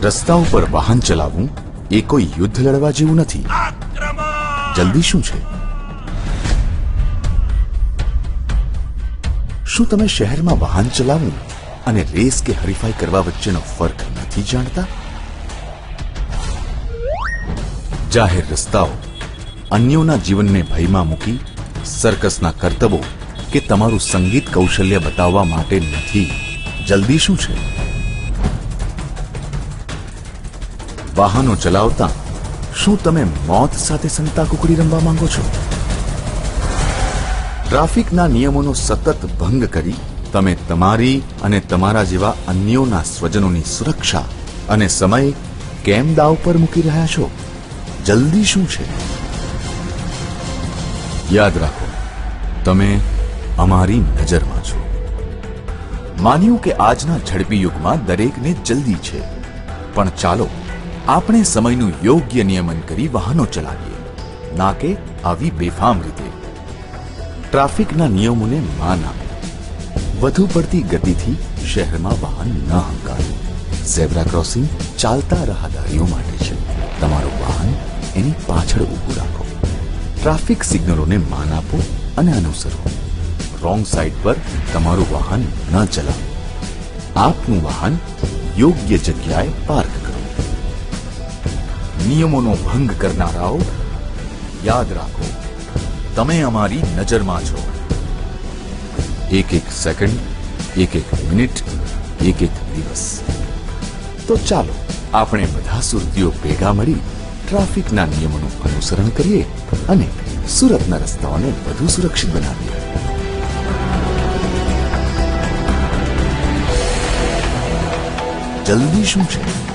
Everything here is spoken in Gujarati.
રસ્તાઓ પર વાહન ચલાવવું એ કોઈ યુદ્ધ લડવા જેવું નથી. જલ્દી શું છે? શું તમે શહેરમાં વાહન ચલાવવું અને રેસ કે હરીફાઈ કરવા વચ્ચેનો ફરક નથી જાણતા? જાહેર રસ્તાઓ અન્યોના જીવનને ભયમાં મૂકી સર્કસના કરતબો કે તમારું સંગીત કૌશલ્ય બતાવવા માટે નથી. જલ્દી શું છે? વાહનો ચલાવતા શું તમે મોત સાથે સંતાકુકડી રમવા માંગો છો? ટ્રાફિકના નિયમોનો સતત ભંગ કરી તમે તમારી અને તમારા જેવા અન્યોના સ્વજનોની સુરક્ષા અને સમય કેમ દાવ પર મૂકી રહ્યા છો? જલ્દી શું છે? યાદ રાખો, તમે અમારી નજરમાં છો. માન્યું કે આજના ઝડપી યુગમાં દરેકને જલ્દી છે, પણ ચાલો આપણે સમયનું યોગ્ય નિયમન કરી વાહનો ચલાવીએ, ના કે આવી બેફામ રીતે. ટ્રાફિકના નિયમોને માન આપો. વધુ પડતી ગતિથી શહેરમાં વાહન ન હંકારો. ઝેબ્રા ક્રોસિંગ ચાલતા રાહદારીઓ માટે છે. તમારું વાહન એની પાછળ ઊભું રાખો. ટ્રાફિક સિગ્નલોને માન આપો અને અનુસરો. રોંગ સાઈડ પર તમારું વાહન ન ચલાવો. આપનું વાહન યોગ્ય જગ્યાએ પાર્ક કરો. નિયમોનો ભંગ કરનારાઓ, યાદ રાખો, તમે અમારી નજરમાં છો. એક એક સેકન્ડ, એક એક મિનિટ, એક એક દિવસ. તો ચાલો આપણે બધા સુરતીઓ ભેગા મળી ટ્રાફિકના નિયમોનું અનુસરણ કરીએ અને સુરતના રસ્તાઓને વધુ સુરક્ષિત બનાવીએ. જલ્દી શું છે?